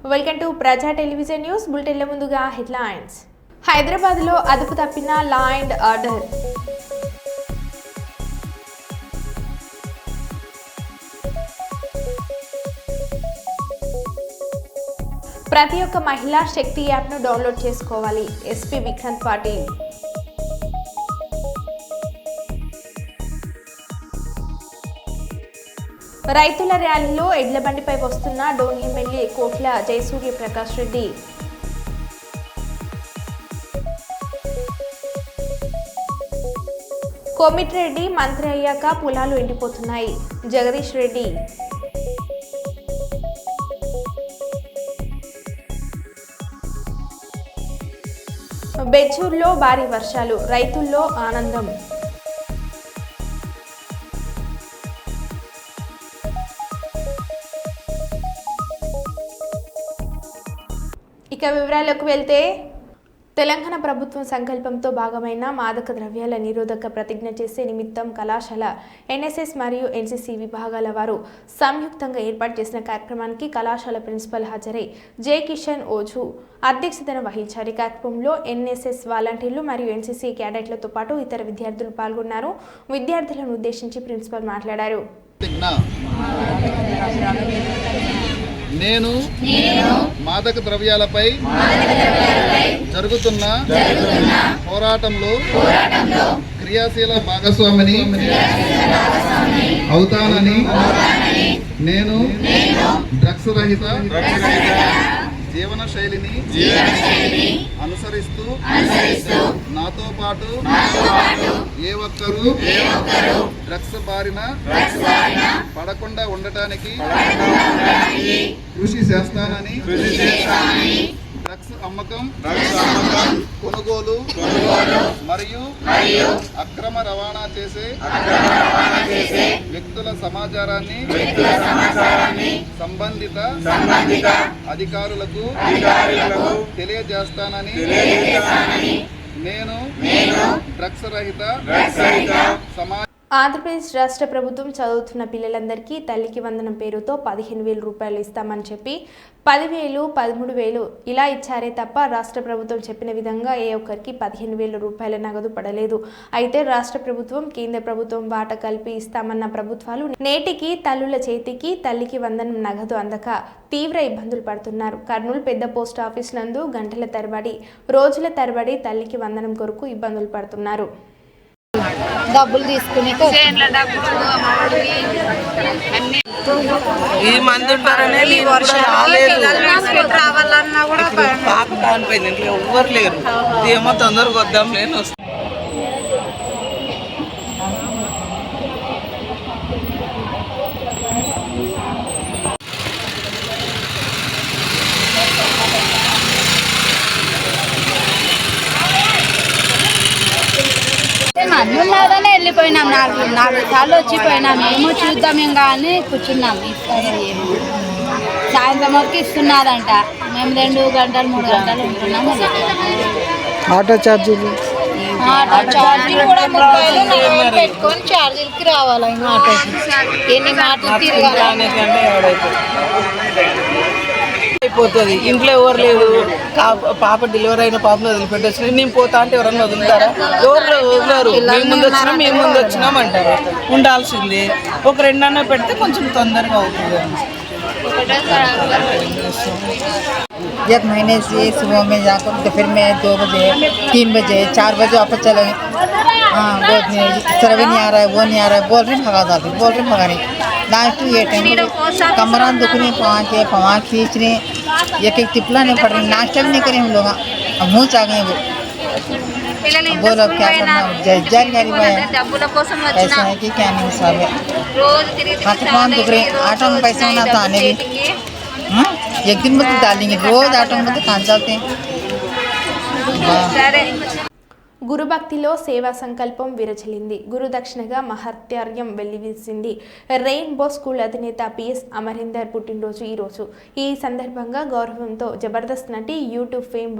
Welcome to ప్రజా television news బులెటిన్ల ముందుగా headlines. హైదరాబాద్లో అదుపు తప్పిన లా అండ్ ఆర్డర్. ప్రతి ఒక్క మహిళ శక్తి యాప్ను డౌన్లోడ్ చేసుకోవాలి. ఎస్పీ విక్రాంత్ పాటిల్. రైతుల ర్యాలీలో ఎడ్ల బండిపై వస్తున్న డోన్ ఎమ్మెల్యే కోట్ల జయసూర్య ప్రకాష్ రెడ్డి. కోమిటిరెడ్డి మంత్రి అయ్యాక పొలాలు ఎండిపోతున్నాయి. జగదీష్ రెడ్డి. బెజ్జూర్లో భారీ వర్షాలు, రైతుల్లో ఆనందం. ఇక వివరాలకు వెళ్తే తెలంగాణ ప్రభుత్వం సంకల్పంతో భాగమైన మాదక ద్రవ్యాల నిరోధక ప్రతిజ్ఞ చేసే నిమిత్తం కళాశాల ఎన్ఎస్ఎస్ మరియు ఎన్సీసీ విభాగాల వారు సంయుక్తంగా ఏర్పాటు చేసిన కార్యక్రమానికి కళాశాల ప్రిన్సిపల్ హాజరై జె కిషన్ ఓజు అధ్యక్షతన వహించారు. ఈ కార్యక్రమంలో ఎన్ఎస్ఎస్ వాలంటీర్లు మరియు ఎన్సీసీ క్యాడెట్లతో పాటు ఇతర విద్యార్థులు పాల్గొన్నారు. విద్యార్థులను ఉద్దేశించి ప్రిన్సిపల్ మాట్లాడారు. నేను మాదక ద్రవ్యాలపై జరుగుతున్న పోరాటంలో క్రియాశీల భాగస్వామిని అవుతానని, నేను డ్రగ్స్ రహిత జీవన శైలిని అనుసరిస్తూ నాతో పాటు ఏ ఒక్కరూ డ్రగ్స్ బారిన పడకుండా ఉండటానికి కృషి చేస్తానని, డ్రగ్స్ అమ్మకం, కొనుగోలు మరియు అక్రమ రవాణా చేసే వ్యక్తుల సమాచారాన్ని సంబంధిత అధికారులకు తెలియజేస్తానని, నేను డ్రగ్స్ రహిత సమాజ. ఆంధ్రప్రదేశ్ రాష్ట్ర ప్రభుత్వం చదువుతున్న పిల్లలందరికీ తల్లికి వందనం పేరుతో 15,000 రూపాయలు ఇస్తామని చెప్పి 10,000, 13,000 ఇలా ఇచ్చారే తప్ప రాష్ట్ర ప్రభుత్వం చెప్పిన విధంగా ఏ ఒక్కరికి 15,000 రూపాయల నగదు పడలేదు. అయితే రాష్ట్ర ప్రభుత్వం కేంద్ర ప్రభుత్వం వాటా కలిపి ఇస్తామన్న ప్రభుత్వాలు నేటికి తల్లుల చేతికి తల్లికి వందనం నగదు అందక తీవ్ర ఇబ్బందులు పడుతున్నారు. కర్నూలు పెద్ద పోస్ట్ ఆఫీస్ నందు గంటల తరబడి, రోజుల తరబడి తల్లికి వందనం కొరకు ఇబ్బందులు పడుతున్నారు. డబ్బులు తీసుకుని ఈ మంది ఉంటారనే రావాలన్నా కూడా పాప కానిపోయింది, ఇంట్లో ఎవ్వరు లేరు. ఏమో తొందరగా వద్దాం నేను వస్తాను. అన్నులాగానే వెళ్ళిపోయినాం. 4 సార్లు వచ్చిపోయినాం. ఏమో చూద్దాం ఇంకా అని కూర్చున్నాం. సాయంత్రం వరకు ఇస్తున్నారంట. మేము 2 గంటలు 3 గంటలు ఉంటున్నాము. ఆటో ఛార్జీలు కూడా 30 పెట్టుకొని ఛార్జీలకి రావాలి. ఇంకా ఆటోకి ఎన్ని మాటలు తిరగాలి అయిపోతుంది. ఇంట్లో ఎవరు లేదు. పాప డెలివరీ అయిన పాపను వదిలిపెట్టొచ్చు. నేను పోతా అంటే ఎవరన్నా వదులుతారా? ఎవరు వదిలేరు. మేము ముందు వచ్చినాం అంటారు. ఉండాల్సిందే. ఒక 2 అన్న పెడితే కొంచెం తొందరగా అవుతుంది. एक महीने से सुबह में जाकर दोपहर में 2 बजे 3 बजे 4 बजे वापस चले गए. हाँ बहुत सर भी नहीं आ रहा है, वो नहीं आ रहा है, बोल रहे भगा जाते, बोल रहे भगा रहे. लास्ट ये टाइम कमरान दुखने पवा खींचने एक टिपला नहीं पड़ रही. नाश्ता भी नहीं करें हम लोग. मुँह चाह गए वो. बोलो क्या करना. जानकारी ऐसा है कि क्या नहीं साहब है. हाथ पाँव दुख रहे. आटा में पैसा होना था आने भी. एक दिन में डालेंगे. रोज आटो में तो कहाँ चलते हैं. గురుభక్తిలో సేవా సంకల్పం విరచిల్లింది. గురుదక్షిణగా మహత్యార్యం వెల్లివిసింది. రెయిన్బో స్కూల్ అధినేత పిఎస్ అమరీందర్ పుట్టినరోజు ఈరోజు. ఈ సందర్భంగా గౌరవంతో జబర్దస్త్ నటి యూట్యూబ్ ఫేమ్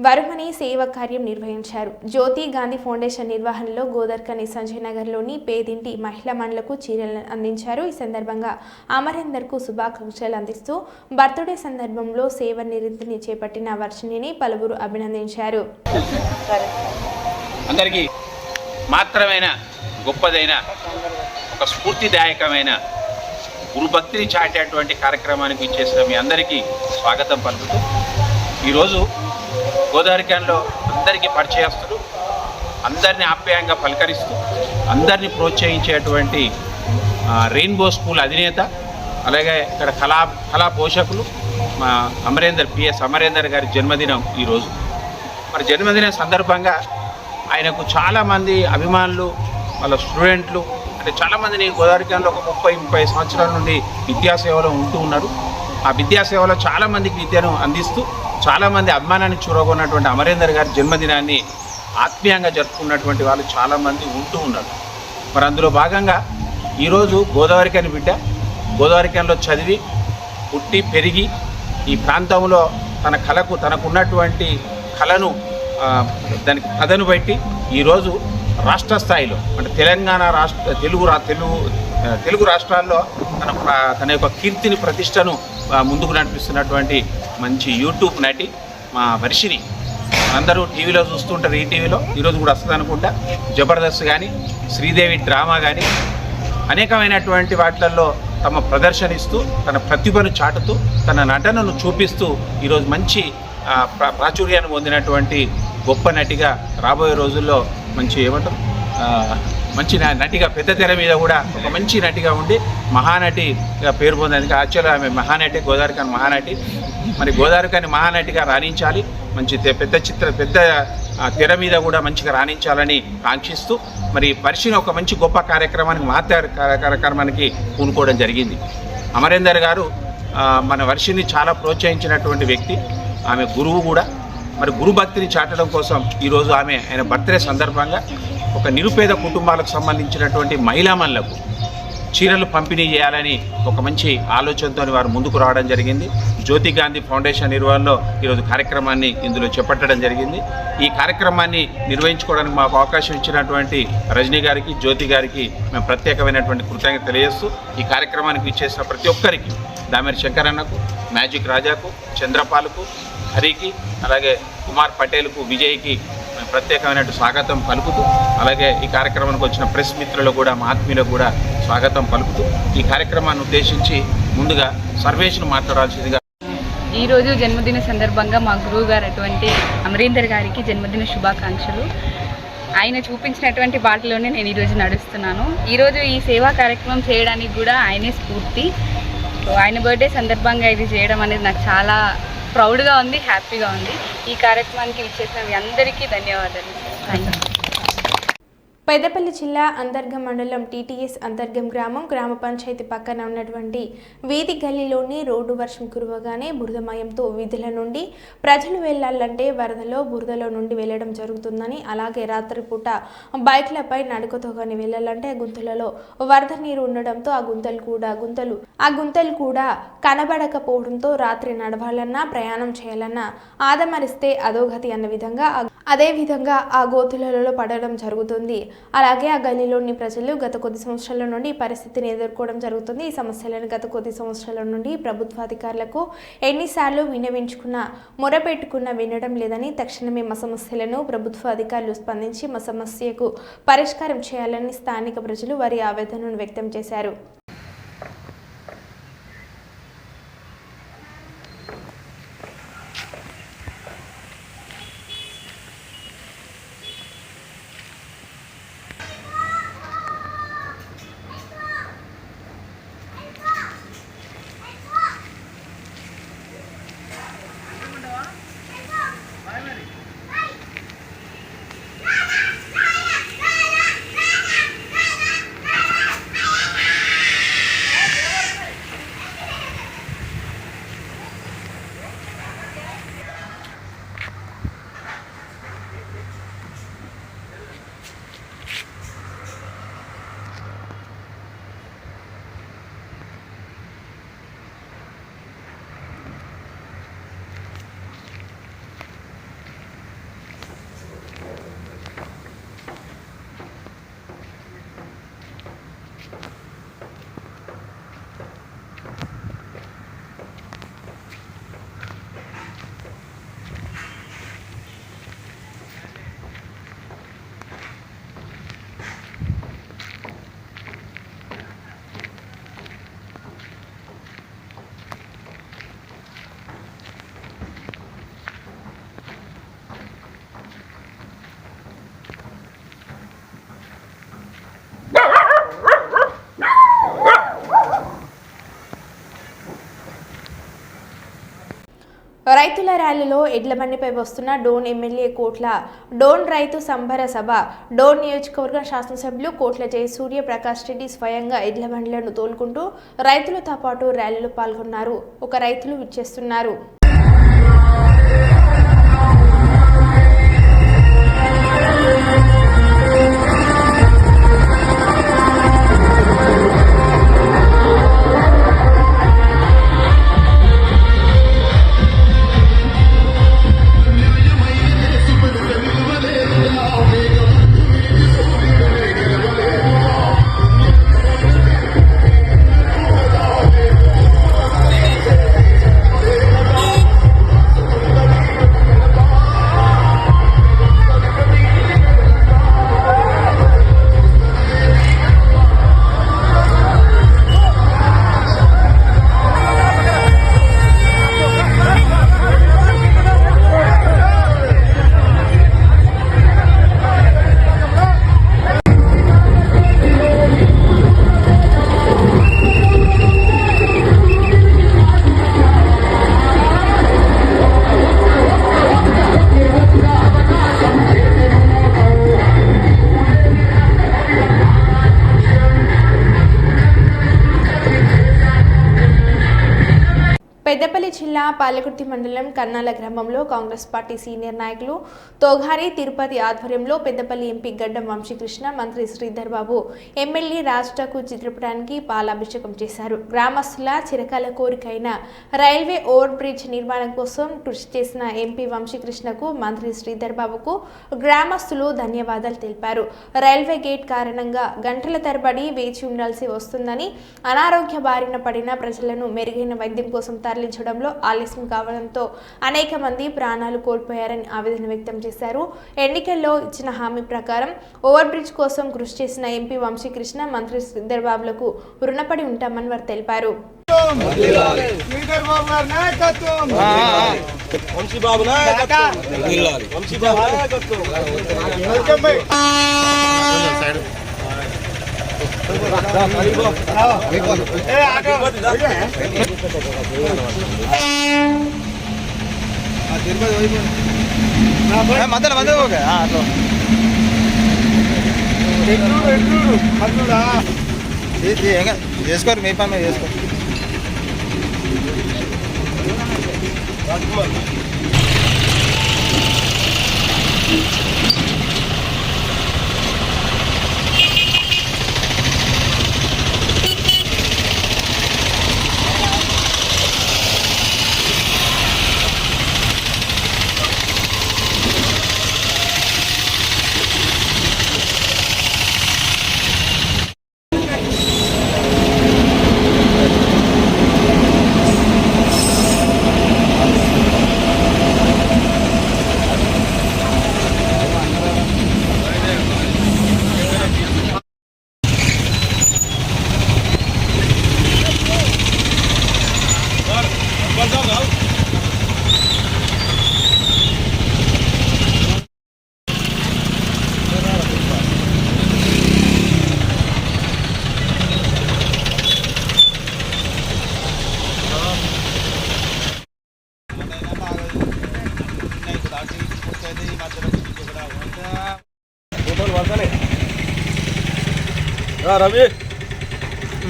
వరుమని సేవా కార్యం నిర్వహించారు. జ్యోతి గాంధీ ఫౌండేషన్ నిర్వహణలో గోదర్కని సంజయ్ నగర్లోని పేదింటి మహిళా మండలకు చీరలను అందించారు. ఈ సందర్భంగా అమరీందర్కు శుభాకాంక్షలు అందిస్తూ బర్త్డే సందర్భంలో సేవ నిరంతరం చేపట్టిన వర్షిణిని పలువురు అభినందించారు. అందరికీ మాత్రమైన గొప్పదైన ఒక స్ఫూర్తిదాయకమైన గురుభక్తిని చాటేటువంటి కార్యక్రమానికి ఇచ్చేసిన మీ అందరికీ స్వాగతం పలుకుతూ ఈరోజు గోదావరికంలో అందరికీ పరిచయస్తులు, అందరినీ ఆప్యాయంగా పలకరిస్తూ అందరినీ ప్రోత్సహించేటువంటి రెయిన్బో స్కూల్ అధినేత, అలాగే ఇక్కడ కళా పోషకులు మా పిఎస్ అమరీందర్ గారి జన్మదినం ఈరోజు. మరి జన్మదినం సందర్భంగా ఆయనకు చాలామంది అభిమానులు, వాళ్ళ స్టూడెంట్లు, అంటే చాలామందిని గోదావరికంలో ఒక 30-30 సంవత్సరాల నుండి విద్యాసేవలో ఉంటూ ఉన్నారు. ఆ విద్యాసేవలో చాలామందికి విద్యను అందిస్తూ చాలామంది అభిమానాన్ని చూరగొన్నటువంటి అమరీందర్ గారి జన్మదినాన్ని ఆత్మీయంగా జరుపుకున్నటువంటి వాళ్ళు చాలామంది ఉంటూ ఉన్నారు. మరి అందులో భాగంగా ఈరోజు గోదావరికని బిడ్డ, గోదావరికంలో చదివి పుట్టి పెరిగి ఈ ప్రాంతంలో తనకున్నటువంటి కళను దానికి పదను బట్టి ఈరోజు రాష్ట్ర స్థాయిలో అంటే తెలంగాణ తెలుగు రాష్ట్రాల్లో తన యొక్క కీర్తిని ప్రతిష్టను ముందుకు నడిపిస్తున్నటువంటి మంచి యూట్యూబ్ నటి మా వర్షిణి. అందరూ టీవీలో చూస్తుంటారు, ఈటీవీలో ఈరోజు కూడా వస్తుంది అనుకుంటా. జబర్దస్త్ కానీ, శ్రీదేవి డ్రామా కానీ అనేకమైనటువంటి వాటిల్లో తమ ప్రదర్శనిస్తూ తన ప్రతిభను చాటుతూ తన నటనను చూపిస్తూ ఈరోజు మంచి ప్రాచుర్యాన్ని పొందినటువంటి గొప్ప నటిగా రాబోయే రోజుల్లో మంచి నటిగా పెద్ద తెర మీద కూడా ఒక మంచి నటిగా ఉండి మహానటిగా పేరు పొందేందుకు యాక్చువల్గా ఆమె మహానటి, గోదావరికని మహానటి. మరి గోదావరికని మహానటిగా రాణించాలి, మంచి పెద్ద తెర మీద కూడా మంచిగా రాణించాలని కాంక్షిస్తూ మరి వర్షిని ఒక మంచి గొప్ప కార్యక్రమానికి పూనుకోవడం జరిగింది. అమరీందర్ గారు మన వర్షిని చాలా ప్రోత్సహించినటువంటి వ్యక్తి, ఆమె గురువు కూడా. మరి గురుభక్తిని చాటడం కోసం ఈరోజు ఆయన బర్త్డే సందర్భంగా ఒక నిరుపేద కుటుంబాలకు సంబంధించినటువంటి మహిళామణులకు చీరలు పంపిణీ చేయాలని ఒక మంచి ఆలోచనతో వారు ముందుకు రావడం జరిగింది. జ్యోతి గాంధీ ఫౌండేషన్ నిర్వహణలో ఈరోజు కార్యక్రమాన్ని ఇందులో చేపట్టడం జరిగింది. ఈ కార్యక్రమాన్ని నిర్వహించుకోవడానికి మాకు అవకాశం ఇచ్చినటువంటి రజనీ గారికి, జ్యోతి గారికి మేము ప్రత్యేకమైనటువంటి కృతజ్ఞత తెలియజేస్తూ ఈ కార్యక్రమానికి ఇచ్చేసిన ప్రతి ఒక్కరికి, దామెరి శంకరన్నకు, మ్యాజిక్ రాజాకు, చంద్రపాల్కు, హరికి, అలాగే కుమార్ పటేల్కు, విజయ్కి మేము ప్రత్యేకమైన స్వాగతం పలుకుతూ, అలాగే ఈ కార్యక్రమానికి వచ్చిన ప్రెస్ మిత్రులకు కూడా, మా ఆత్మీయులకు కూడా స్వాగతం పలుకుతూ ఈ కార్యక్రమాన్ని ఉద్దేశించి ముందుగా సర్వేష్ను మాట్లాడాల్సిందిగా. ఈరోజు జన్మదిన సందర్భంగా మా గురువు గారు అటువంటి అమరీందర్ గారికి జన్మదిన శుభాకాంక్షలు. ఆయన చూపించినటువంటి బాటలోనే నేను ఈరోజు నడుస్తున్నాను. ఈరోజు ఈ సేవా కార్యక్రమం చేయడానికి కూడా ఆయనే స్ఫూర్తి. ఆయన బర్త్డే సందర్భంగా ఇది చేయడం అనేది నాకు చాలా ప్రౌడ్గా ఉంది, హ్యాపీగా ఉంది. ఈ కార్యక్రమానికి ఇచ్చేసిన మీ అందరికీ ధన్యవాదాలు. Thank you. పెద్దపల్లి జిల్లా అంతర్గం మండలం టీటీఎస్ అంతర్గం గ్రామ పంచాయతీ పక్కన ఉన్నటువంటి వీధి గల్లీలోని రోడ్డు వర్షం కురవగానే బురదమయంతో వీధుల నుండి ప్రజలు వెళ్లాలంటే బురదలో నుండి వెళ్లడం జరుగుతుందని, అలాగే రాత్రిపూట బైక్లపై నడుకతో కానీ వెళ్లాలంటే గుంతలలో వరద నీరు ఉండడంతో ఆ గుంతలు కూడా కనబడకపోవడంతో రాత్రి నడవాలన్నా ప్రయాణం చేయాలన్నా ఆదమరిస్తే అధోగతి అన్న విధంగా అదేవిధంగా ఆ గోతులలో పడడం జరుగుతుంది. అలాగే ఆ గల్లీలోని ప్రజలు గత కొద్ది సంవత్సరాల నుండి ఈ పరిస్థితిని ఎదుర్కోవడం జరుగుతుంది. ఈ సమస్యలను గత కొద్ది సంవత్సరాల నుండి ప్రభుత్వాధికారులకు ఎన్నిసార్లు విన్నవించుకున్నా మొరపెట్టుకున్నా వినడం లేదని, తక్షణమే మా సమస్యలను ప్రభుత్వ అధికారులు స్పందించి మా సమస్యకు పరిష్కారం చేయాలని స్థానిక ప్రజలు వారి ఆవేదనను వ్యక్తం చేశారు. రైతుల ర్యాలీలో ఎడ్ల బండిపై వస్తున్న డోన్ ఎమ్మెల్యే కోట్ల డోన్ రైతు సంబర సభ డోన్ నియోజకవర్గ శాసనసభ్యులు కోట్ల జయసూర్య ప్రకాష్ రెడ్డి స్వయంగా ఎడ్ల బండ్లను తోలుకుంటూ రైతులతో పాటు ర్యాలీలో పాల్గొన్నారు. ఒక రైతులు విచ్చేస్తున్నారు. పెద్దపల్లి జిల్లా పాలకుర్తి మండలం కన్నాల గ్రామంలో కాంగ్రెస్ పార్టీ సీనియర్ నాయకులు తోఘారి తిరుపతి ఆధ్వర్యంలో పెద్దపల్లి ఎంపీ గడ్డం వంశీకృష్ణ, మంత్రి శ్రీధర్ బాబు, ఎమ్మెల్యే రాష్ట్రకు చిత్రపటానికి పాలాభిషేకం చేశారు. గ్రామస్తుల చిరకాల కోరికైన రైల్వే ఓవర్ బ్రిడ్జ్ నిర్మాణం కోసం కృషి చేసిన ఎంపీ వంశీకృష్ణకు, మంత్రి శ్రీధర్ బాబుకు గ్రామస్తులు ధన్యవాదాలు తెలిపారు. రైల్వే గేట్ కారణంగా గంటల తరబడి వేచి ఉండాల్సి వస్తుందని, అనారోగ్య బారిన పడిన ప్రజలను మెరుగైన వైద్యం కోసం తరలించడంలో ఆలస్యం కావడంతో అనేక మంది ప్రాణాలు కోల్పోయారని ఆవేదన వ్యక్తం చేశారు. ఎన్నికల్లో ఇచ్చిన హామీ ప్రకారం ఓవర్ బ్రిడ్జ్ కోసం కృషి చేసిన ఎంపీ వంశీకృష్ణ, మంత్రి శ్రీధర్ బాబులకు రుణపడి ఉంటామని వారు తెలిపారు. చేసుకోరు మీ పని చేసుకో.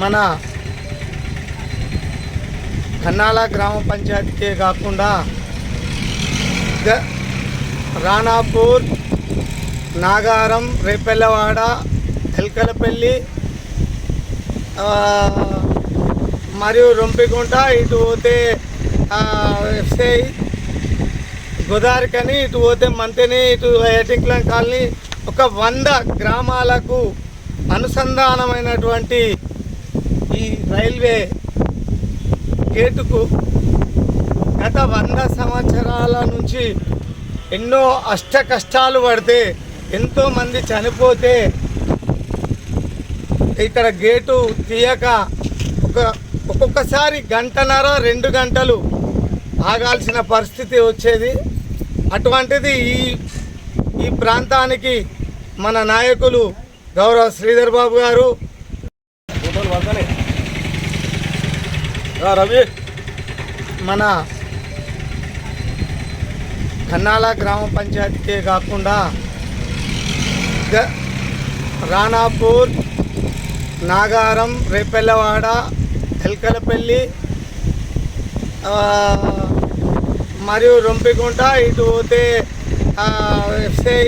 మన కన్నాల గ్రామ పంచాయతీకే కాకుండా రాణాపూర్, నాగారం, రేపెల్లవాడ, ఎల్కలపల్లి మరియు రొంపిగుంట, ఇటు పోతే ఎఫ్సిఐ గోదావరికని, ఇటు పోతే మంతెని, ఇటు ఎటింక్లం కాలనీ, ఒక 100 గ్రామాలకు అనుసంధానమైనటువంటి ఈ రైల్వే గేటుకు గత 100 సంవత్సరాల నుంచి ఎన్నో అష్ట కష్టాలు పడితే, ఎంతోమంది చనిపోతే ఇక్కడ గేటు తీయక ఒక్కొక్కసారి 1.5-2 గంటలు ఆగాల్సిన పరిస్థితి వచ్చేది. అటువంటిది ఈ ప్రాంతానికి మన నాయకులు గౌరవ శ్రీధర్ బాబు గారు మన కన్నాల గ్రామ పంచాయతీకే కాకుండా రాణాపూర్, నాగారం, రేపెల్లవాడ, ఎల్కలపల్లి మరియు రొంపిగుంట, ఇటు పోతే ఎఫ్సై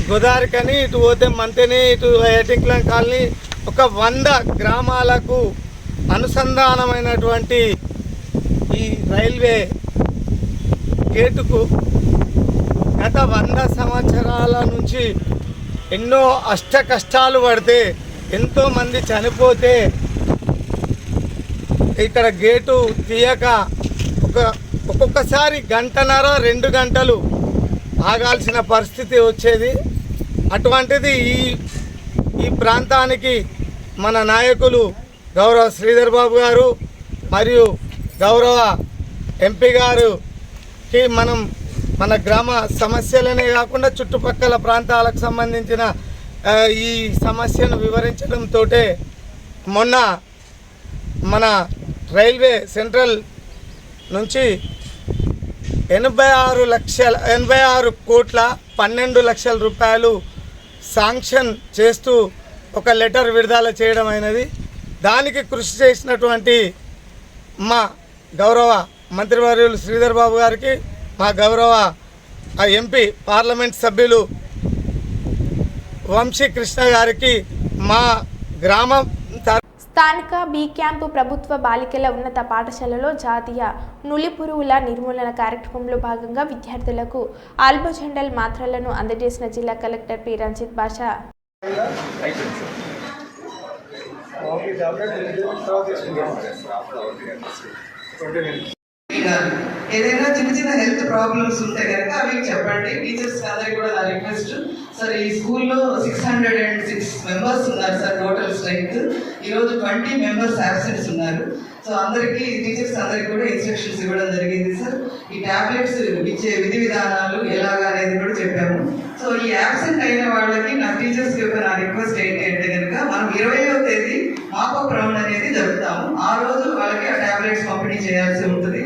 గోదావరికని, ఇటు పోతే మంతెని, ఇటు ఎటింక్లం కాలనీ, ఒక 100 గ్రామాలకు అనుసంధానమైనటువంటి ఈ రైల్వే గేటుకు గత 100 సంవత్సరాల నుంచి ఎన్నో అష్ట కష్టాలు పడితే, ఎంతోమంది చనిపోతే ఇక్కడ గేటు తీయక ఒక్కొక్కసారి 1.5-2 గంటలు ఆగాల్సిన పరిస్థితి వచ్చేది. అటువంటిది ఈ ప్రాంతానికి మన నాయకులు గౌరవ శ్రీధర్ బాబు గారు మరియు గౌరవ ఎంపీ గారుకి మన గ్రామ సమస్యలనే కాకుండా చుట్టుపక్కల ప్రాంతాలకు సంబంధించిన ఈ సమస్యను వివరించడంతో మొన్న మన రైల్వే సెంట్రల్ నుంచి 86 కోట్ల 12 లక్షల రూపాయలు శాంక్షన్ చేస్తూ ఒక లెటర్ విడుదల చేయడం అయినది. దానికి కృషి చేసినటువంటి మా గౌరవ మంత్రివర్యులు శ్రీధర్ బాబు గారికి, మా గౌరవ ఎంపీ పార్లమెంట్ సభ్యులు వంశీకృష్ణ గారికి, మా గ్రామం స్థానిక బి క్యాంపు ప్రభుత్వ బాలికల ఉన్నత పాఠశాలలో జాతీయ నులిపురుగుల నిర్మూలన కార్యక్రమంలో భాగంగా విద్యార్థులకు ఆల్బోజెండల్ మాత్రలను అందజేసిన జిల్లా కలెక్టర్ పి రంజిత్ బాషా. ఏదైనా చిన్న చిన్న హెల్త్ ప్రాబ్లమ్స్ ఉంటే కనుక అవి చెప్పండి. టీచర్స్ అందరికి కూడా నా రిక్వెస్ట్. సార్, ఈ స్కూల్లో 606 మెంబర్స్ ఉన్నారు సార్ టోటల్ స్ట్రెంగ్త్. ఈరోజు 20 మెంబర్స్ అబ్సెంట్స్ ఉన్నారు. సో అందరికీ టీచర్స్ అందరికి కూడా ఇన్స్ట్రక్షన్స్ ఇవ్వడం జరిగింది సార్. ఈ టాబ్లెట్స్ ఇచ్చే విధి విధానాలు ఎలాగా అనేది కూడా చెప్పాము. సో ఈ యాబ్సెంట్ అయిన వాళ్ళకి నా టీచర్స్ యొక్క నా రిక్వెస్ట్ ఏంటి అంటే కనుక మనం 20వ తేదీ మాపప్ రౌండ్ అనేది జరుపుతాము. ఆ రోజు వాళ్ళకి ఆ టాబ్లెట్స్ పంపిణీ చేయాల్సి ఉంటుంది.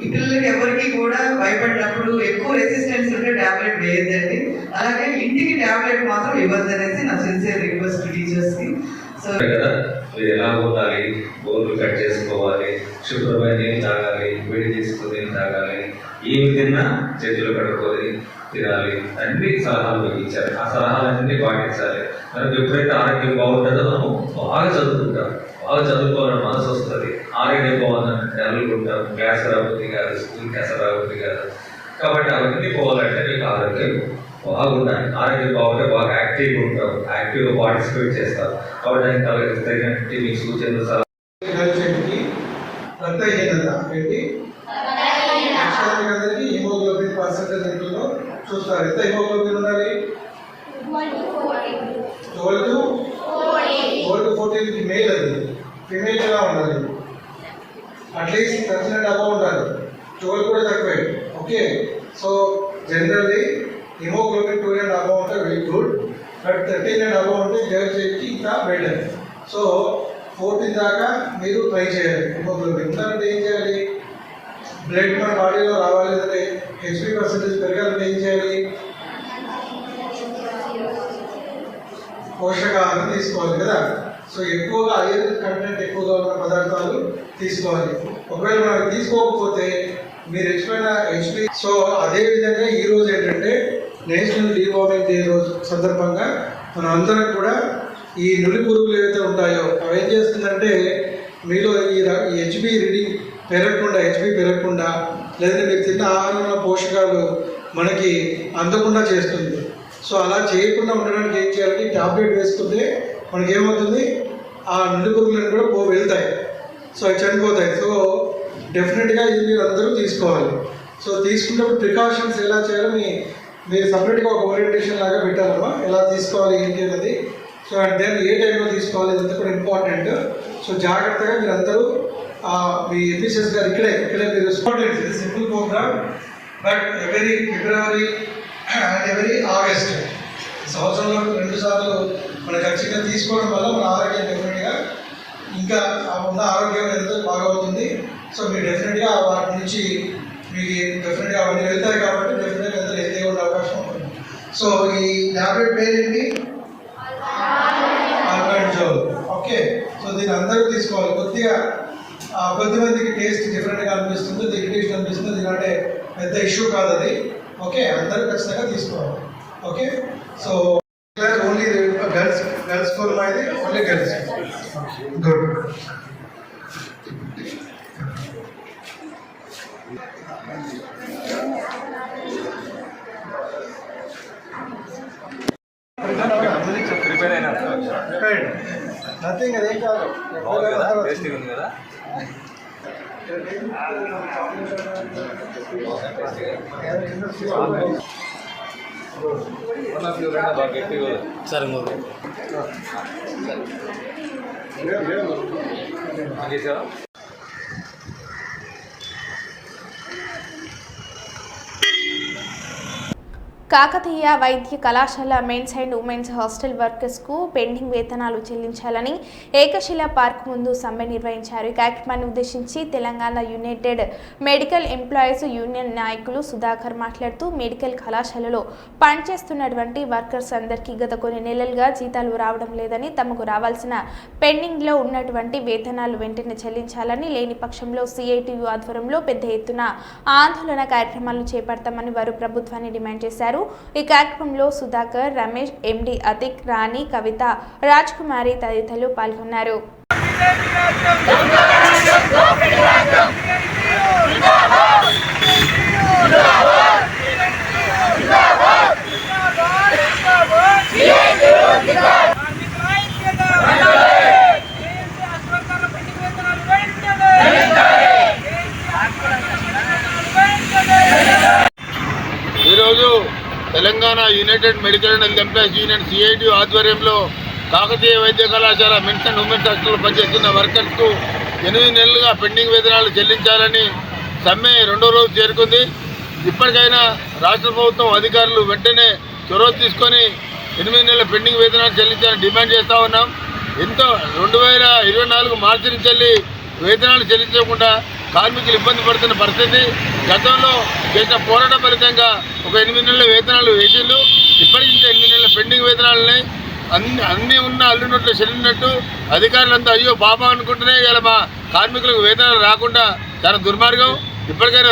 ఈ పిల్లలకి ఎవరికి కూడా భయపడినప్పుడు ఎక్కువ రెసిస్టెన్స్ ఉంటే టాబ్లెట్ వేయద్దండి. అలాగే ఇంటికి టాబ్లెట్ మాత్రం ఇవ్వద్దు అనేది నా సిన్సియర్ రిక్వెస్ట్ టీచర్స్ కి. సో మీరు ఎలా ఉండాలి, బోర్లు కట్ చేసుకోవాలి, శుభ్రమైన నీళ్ళు తాగాలి, వేడి తీసుకుని నీళ్ళు తాగాలి, ఏమి తిన్నా చేతులు కడుక్కొని తినాలి, అన్ని సలహాలు ఇచ్చారు. ఆ సలహాలన్నీ పాటించాలి. మనకు ఎప్పుడైతే ఆరోగ్యం బాగుంటుందో మనం బాగా చదువుకుంటాం, బాగా చదువుకోవాలని మనసు వస్తుంది. ఆరోగ్యం బాగుందని నెలలుకుంటాం, క్లాస్ రాబోతుంది కాదు, స్కూల్ క్లాస్ రాబోతుంది కాదు. కాబట్టి అవన్నీ పోవాలంటే మీకు ఆరోగ్యం బాగుండాలి. ఆరోగ్యం బాగుంటే బాగా యాక్టివ్గా ఉంటాం, యాక్టివ్గా పార్టిసిపేట్ చేస్తాం. కాబట్టి దానికి తగినట్టు మీకు సూచనలు అందరికీ హిమోగ్లోబిన్ పర్సెంటేజ్ ఎంతో చూస్తారు. ఎంత హిమోగ్లోబిన్ ఉండాలి? 12 to 14 మేల్, అది ఫిమేల్ గా ఉండాలి. అట్లీస్ట్ 13 అబౌవ్ ఉండాలి. 12 కూడా తక్కువే. Okay, so generally haemoglobin 2 and above ఉంటే very good. But 13 and above ఉంటే గర్ల్ చైల్డ్కి ఇంకా బెటర్. సో 14 దాకా మీరు ట్రై చేయాలి. హిమోగ్లోబిన్ ఉండాలంటే ఏం చేయాలి? బ్లడ్ మన బాడీలో రావాలి అంటే హెచ్పి పర్సెంటేజ్ పెరగాలంటే ఏం చేయాలి? పోషకాహారం తీసుకోవాలి కదా. సో ఎక్కువగా ఐరన్ కంటెంట్ ఎక్కువగా ఉన్న పదార్థాలు తీసుకోవాలి. ఒకవేళ మనకు తీసుకోకపోతే మీరు హెచ్పి. సో అదేవిధంగా ఈరోజు ఏంటంటే నేషనల్ డీవార్మింగ్ డే రోజు సందర్భంగా మనం అందరం కూడా ఈ నులి పురుగులు ఏవైతే ఉంటాయో అవి ఏం చేస్తుందంటే మీలో ఈ హెచ్పి రీడింగ్ పెరగకుండా లేదంటే మీరు తిన్న ఆహారంలో పోషకాలు మనకి అందకుండా చేస్తుంది. సో అలా చేయకుండా ఉండడానికి ఏం చేయాలంటే టాబ్లెట్ వేసుకుంటే మనకి ఏమవుతుంది, ఆ నులి పురుగులను కూడా వెళ్తాయి. సో అవి చనిపోతాయి. సో డెఫినెట్గా ఇది మీరు అందరూ తీసుకోవాలి. సో తీసుకున్నప్పుడు ప్రికాషన్స్ ఎలా చేయాలో మీరు సపరేట్గా ఒక ఓరియంటేషన్ లాగా పెట్టాలమ్మా, ఎలా తీసుకోవాలి ఏంటి అనేది. సో అండ్ దెన్ ఏ టైంలో తీసుకోవాలి ఇదంతా కూడా ఇంపార్టెంట్. సో జాగ్రత్తగా మీరు అందరూ మీ ఎఫీషియన్స్ గారు ఇక్కడే మీరు important. Simple program, but every February and every August సంవత్సరంలో 2 సార్లు మనం ఖచ్చితంగా తీసుకోవడం వల్ల మన ఆరోగ్యం డెఫినెట్గా ఇంకా ఉన్న ఆరోగ్యం ఎంతో బాగా అవుతుంది. సో మీరు డెఫినెట్గా వాటి నుంచి మీకు డెఫినెట్గా అవన్నీ వెళ్తాయి కాబట్టి డెఫినెట్గా అందరూ హెల్తీగా ఉండే అవకాశం ఉంటుంది. సో ఈ ట్యాబ్లెట్ పేరేంటి? ఆల్బెండజోల్. ఓకే, సో దీన్ని అందరూ తీసుకోవాలి. కొద్దిమందికి టేస్ట్ డిఫరెంట్గా అనిపిస్తుంది, ఇరిటేషన్ అనిపిస్తుంది, దీనికంటే పెద్ద ఇష్యూ కాదు అది. ఓకే, అందరూ ఖచ్చితంగా తీసుకోవాలి. Okay, so only girls four ఇది ఓన్లీ గర్ల్స్. గుడ్. నథింగ్, అదేం కాదు. సరే కాకతీయ వైద్య కళాశాల మెన్స్ అండ్ ఉమెన్స్ హాస్టల్ వర్కర్స్కు పెండింగ్ వేతనాలు చెల్లించాలని ఏకశిల పార్క్ ముందు సమ్మె నిర్వహించారు. ఈ కార్యక్రమాన్ని ఉద్దేశించి Telangana United medical employees union నాయకులు సుధాకర్ మాట్లాడుతూ మెడికల్ కళాశాలలో పనిచేస్తున్నటువంటి వర్కర్స్ అందరికీ గత కొన్ని నెలలుగా జీతాలు రావడం లేదని, తమకు రావాల్సిన పెండింగ్లో ఉన్నటువంటి వేతనాలు వెంటనే చెల్లించాలని, లేని పక్షంలో సిఐటియు ఆధ్వర్యంలో పెద్ద ఎత్తున ఆందోళన కార్యక్రమాలను చేపడతామని వారు ప్రభుత్వాన్ని డిమాండ్ చేశారు. ఈ కార్యక్రమంలో సుధాకర్, రమేష్, ఎండి అతిక్, రాణి, కవిత, రాజ్ కుమారి తదితరులు పాల్గొన్నారు. ఈరోజు Telangana United medical and health employees union CIT ఆధ్వర్యంలో కాకతీయ వైద్య కళాశాల మెన్స్ అండ్ ఉమెన్స్ హాస్టల్లో పనిచేస్తున్న వర్కర్స్కు 8 నెలలుగా పెండింగ్ వేతనాలు చెల్లించాలని సమ్మె 2వ రోజు చేరుకుంది. ఇప్పటికైనా రాష్ట్ర ప్రభుత్వం అధికారులు వెంటనే చొరవ తీసుకొని 8 నెలల పెండింగ్ వేతనాలు చెల్లించాలని డిమాండ్ చేస్తూ ఉన్నాం. ఎంతో 2024 మార్చి నుంచి వేతనాలు చెల్లించకుండా కార్మికులు ఇబ్బంది పడుతున్న పరిస్థితి. గతంలో చేసిన పోరాట ఫలితంగా ఒక 8 నెలల వేతనాలు వేసిండు. ఇప్పటికి ఇంకా 8 నెలల పెండింగ్ వేతనాలని అన్నీ ఉన్న అల్లున్నట్లు చెల్లినట్టు అధికారులంతా అయ్యో బాబా అనుకుంటూనే ఇలా మా కార్మికులకు వేతనాలు రాకుండా చాలా దుర్మార్గం. ఇప్పటికైనా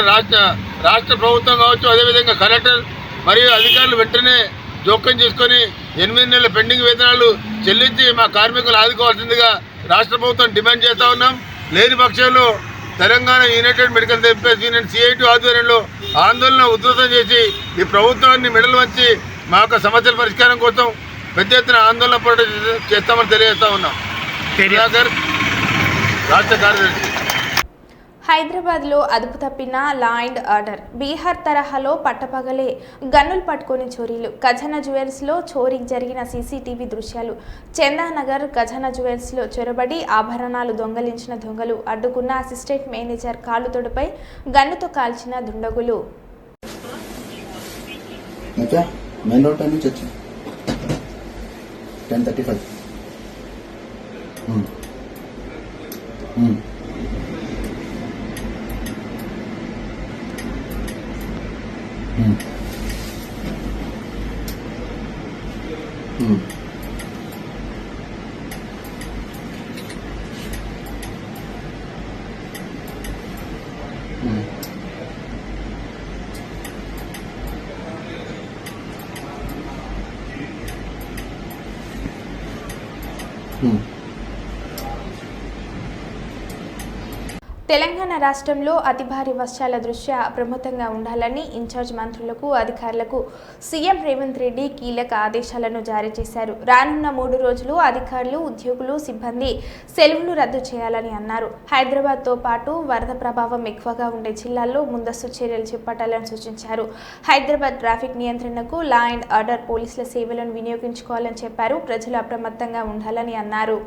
రాష్ట్ర ప్రభుత్వం కావచ్చు, అదేవిధంగా కలెక్టర్ మరియు అధికారులు వెంటనే జోక్యం చేసుకొని 8 నెలల పెండింగ్ వేతనాలు చెల్లించి మా కార్మికులు ఆదుకోవాల్సిందిగా రాష్ట్ర ప్రభుత్వం డిమాండ్ చేస్తూ ఉన్నాం. లేని పక్షంలో Telangana United medical employees union CIT ఆధ్వర్యంలో ఆందోళన ఉధృతం చేసి ఈ ప్రభుత్వాన్ని మెడలు వంచి మా యొక్క సమస్యల పరిష్కారం కోసం పెద్ద ఎత్తున ఆందోళన పోరాటం చేస్తామని తెలియజేస్తా ఉన్నాం. రాష్ట్ర కార్యదర్శి. హైదరాబాద్లో అదుపు తప్పిన లా అండ్ ఆర్డర్. బీహార్ తరహాలో పట్టపగలే గన్నులు పట్టుకొని చోరీలు. ఖజానా జ్యువెల్స్లో చోరీకి జరిగిన సీసీటీవీ దృశ్యాలు. చందానగర్ ఖజానా జ్యువెల్స్లో చొరబడి ఆభరణాలు దొంగలించిన దొంగలు. అడ్డుకున్న అసిస్టెంట్ మేనేజర్ కాలుతోడుపై గన్నుతో కాల్చిన దుండగులు. మెయిన్ రోడ్ టైం నుంచి వచ్చి 10:35. తెలంగాణ రాష్ట్రంలో అతి భారీ వర్షాల దృష్ట్యా అప్రమత్తంగా ఉండాలని ఇన్ఛార్జ్ మంత్రులకు, అధికారులకు సీఎం రేవంత్ రెడ్డి కీలక ఆదేశాలను జారీ చేశారు. రానున్న 3 రోజులు అధికారులు, ఉద్యోగులు, సిబ్బంది సెలవులు రద్దు చేయాలని అన్నారు. హైదరాబాద్తో పాటు వరద ప్రభావం ఎక్కువగా ఉండే జిల్లాల్లో ముందస్తు చర్యలు చేపట్టాలని సూచించారు. హైదరాబాద్ ట్రాఫిక్ నియంత్రణకు లా అండ్ ఆర్డర్ పోలీసుల సేవలను వినియోగించుకోవాలని చెప్పారు. ప్రజలు అప్రమత్తంగా ఉండాలని అన్నారు.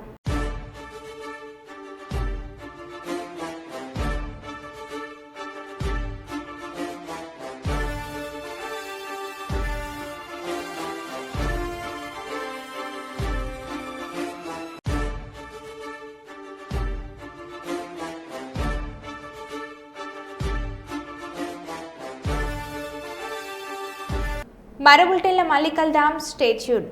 మరో బులెటిన్లో మళ్ళీ కలుద్దాం. Stay tuned.